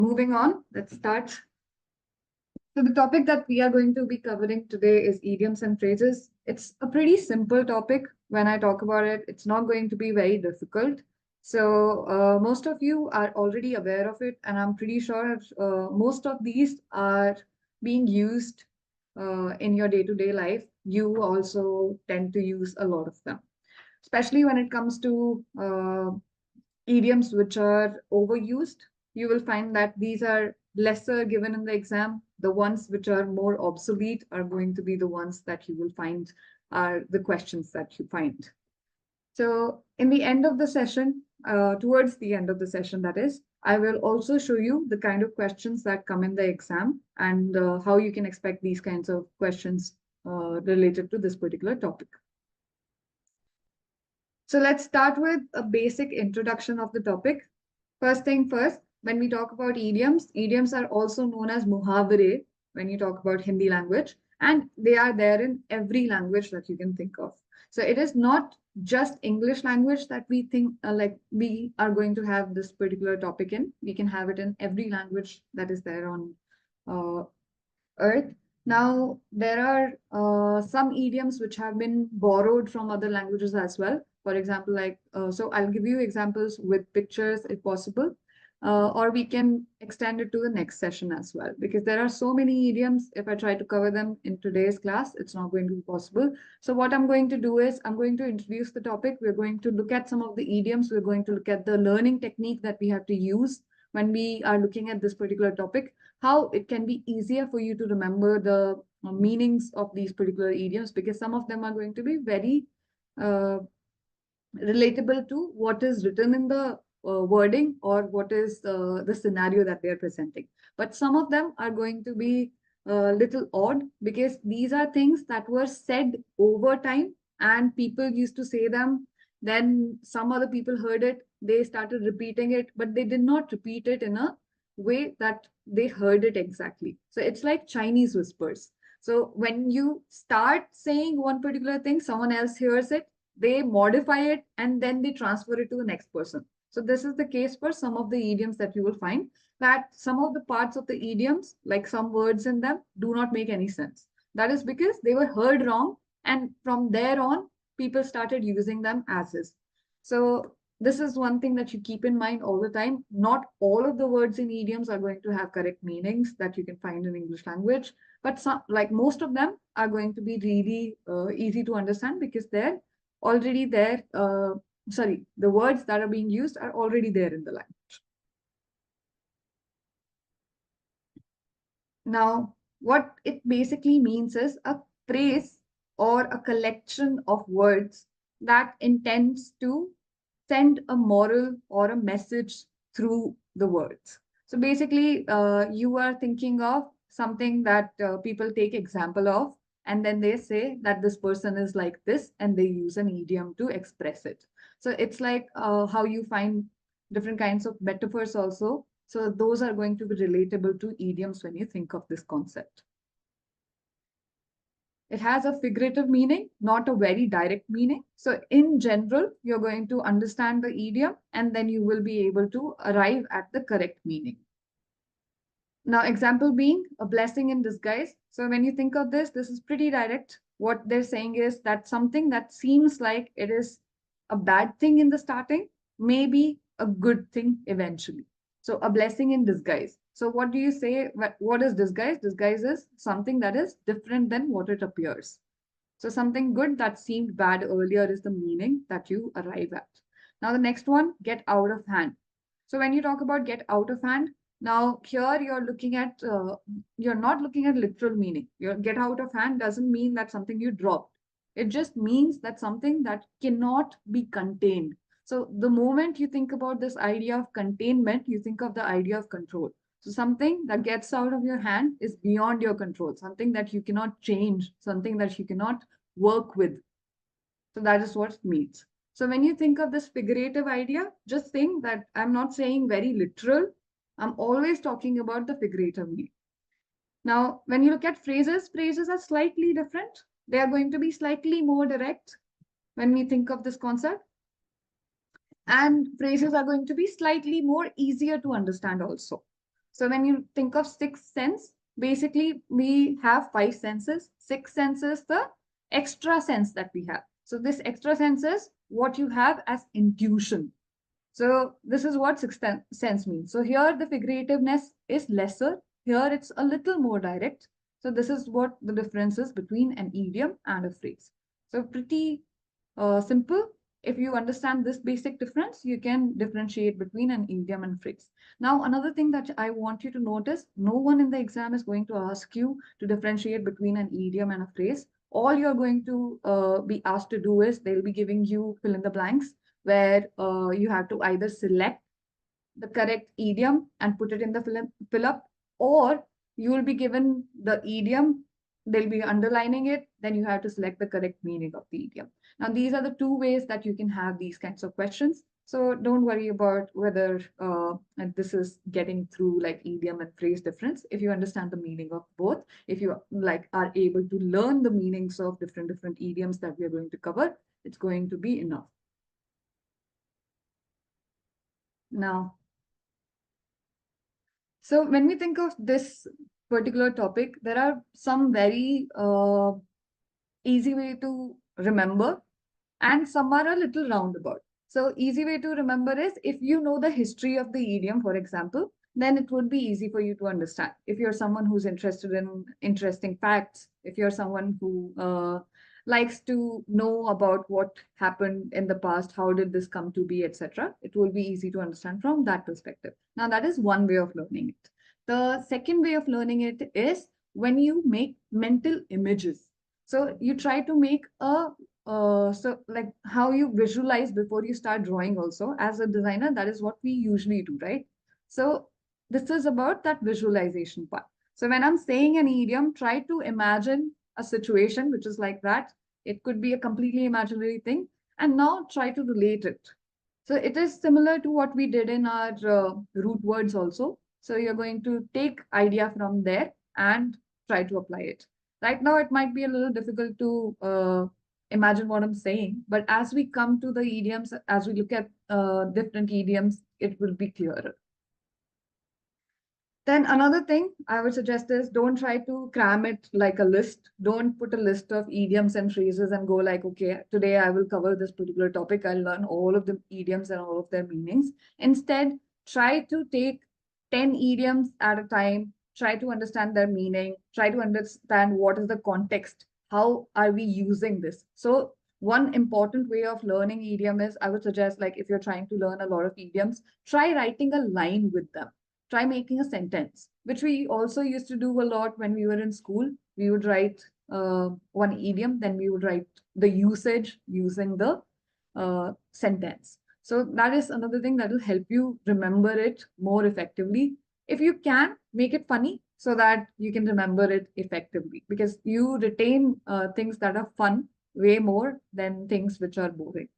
Moving on, let's start. So the topic that we are going to be covering today is idioms and phrases. It's a pretty simple topic. When I talk about it, it's not going to be very difficult. So most of you are already aware of it, and I'm pretty sure most of these are being used in your day-to-day life. You also tend to use a lot of them, especially when it comes to idioms which are overused. You will find that these are lesser given in the exam. The ones which are more obsolete are going to be the ones that you will find are the questions that you find. So in the end of the session, towards the end of the session, that is, I will also show you the kind of questions that come in the exam and how you can expect these kinds of questions related to this particular topic. So let's start with a basic introduction of the topic. First thing first, when we talk about idioms, idioms are also known as muhavare when you talk about Hindi language, and they are there in every language that you can think of. So it is not just English language that we think like we are going to have this particular topic in. We can have it in every language that is there on uh, earth. Now, there are some idioms which have been borrowed from other languages as well. For example, so I'll give you examples with pictures if possible, or we can extend it to the next session as well, because there are so many idioms. If I try to cover them in today's class, it's not going to be possible. So what I'm going to do is I'm going to introduce the topic. We're going to look at some of the idioms. We're going to look at the learning technique that we have to use when we are looking at this particular topic, how it can be easier for you to remember the meanings of these particular idioms, because some of them are going to be very uh, relatable to what is written in the wording or what is the scenario that they are presenting. But some of them are going to be a little odd because these are things that were said over time and people used to say them. Then some other people heard it, they started repeating it, but they did not repeat it in a way that they heard it exactly. So it's like Chinese whispers. So when you start saying one particular thing, someone else hears it, they modify it, and then they transfer it to the next person. So this is the case for some of the idioms that you will find, that some of the parts of the idioms, like some words in them, do not make any sense. That is because they were heard wrong, and from there on, people started using them as is. So this is one thing that you keep in mind all the time. Not all of the words in idioms are going to have correct meanings that you can find in English language, but some, like most of them, are going to be really easy to understand because they're already there. Sorry, the words that are being used are already there in the language. Now, what it basically means is a phrase or a collection of words that intends to send a moral or a message through the words. So basically, you are thinking of something that people take example of, and then they say that this person is like this, and they use an idiom to express it. So it's like how you find different kinds of metaphors also. So those are going to be relatable to idioms when you think of this concept. It has a figurative meaning, not a very direct meaning. So in general, you're going to understand the idiom and then you will be able to arrive at the correct meaning. Now, example being a blessing in disguise. So when you think of this, this is pretty direct. What they're saying is that something that seems like it is a bad thing in the starting may be a good thing eventually. So a blessing in disguise. So what do you say? What is disguise? Disguise is something that is different than what it appears. So something good that seemed bad earlier is the meaning that you arrive at. Now the next one, get out of hand. So when you talk about get out of hand, now here you're looking at, you're not looking at literal meaning. Your get out of hand doesn't mean that something you dropped. It just means that something that cannot be contained. So the moment you think about this idea of containment, you think of the idea of control. So something that gets out of your hand is beyond your control, something that you cannot change, something that you cannot work with. So that is what it means. So when you think of this figurative idea, just think that I'm not saying very literal. I'm always talking about the figurative meaning. Now, when you look at phrases, phrases are slightly different. They are going to be slightly more direct when we think of this concept. And phrases are going to be slightly more easier to understand also. So when you think of sixth sense, basically we have five senses. Sixth sense is the extra sense that we have. So this extra sense is what you have as intuition. So this is what sixth sense means. So here the figurativeness is lesser. Here it's a little more direct. So this is what the difference is between an idiom and a phrase. So pretty simple. If you understand this basic difference, you can differentiate between an idiom and phrase. Now, another thing that I want you to notice, no one in the exam is going to ask you to differentiate between an idiom and a phrase. All you're going to be asked to do is they'll be giving you fill in the blanks where you have to either select the correct idiom and put it in the fill up, or you will be given the idiom, they'll be underlining it, then you have to select the correct meaning of the idiom. Now, these are the two ways that you can have these kinds of questions. So don't worry about whether this is getting through like idiom and phrase difference. If you understand the meaning of both, if you like are able to learn the meanings of different idioms that we are going to cover, it's going to be enough. Now, so when we think of this particular topic, there are some very easy way to remember and some are a little roundabout. So easy way to remember is if you know the history of the idiom, for example, then it would be easy for you to understand. If you're someone who's interested in interesting facts, if you're someone who likes to know about what happened in the past, how did this come to be, etc., it will be easy to understand from that perspective. Now, that is one way of learning it. The second way of learning it is when you make mental images. So you try to make a so like how you visualize before you start drawing also as a designer, that is what we usually do, right? So this is about that visualization part. So when I'm saying an idiom, try to imagine a situation which is like that. It could be a completely imaginary thing, and now try to relate it. So it is similar to what we did in our root words also. So you're going to take idea from there and try to apply it. Right now, it might be a little difficult to imagine what I'm saying, but as we come to the idioms, as we look at different idioms, it will be clearer. Then another thing I would suggest is don't try to cram it like a list. Don't put a list of idioms and phrases and go like, okay, today I will cover this particular topic. I'll learn all of the idioms and all of their meanings. Instead, try to take 10 idioms at a time. Try to understand their meaning. Try to understand what is the context. How are we using this? So one important way of learning idiom is I would suggest like if you're trying to learn a lot of idioms, try writing a line with them. Try making a sentence, which we also used to do a lot when we were in school. We would write one idiom, then we would write the usage using the sentence. So that is another thing that will help you remember it more effectively. If you can, make it funny so that you can remember it effectively because you retain things that are fun way more than things which are boring.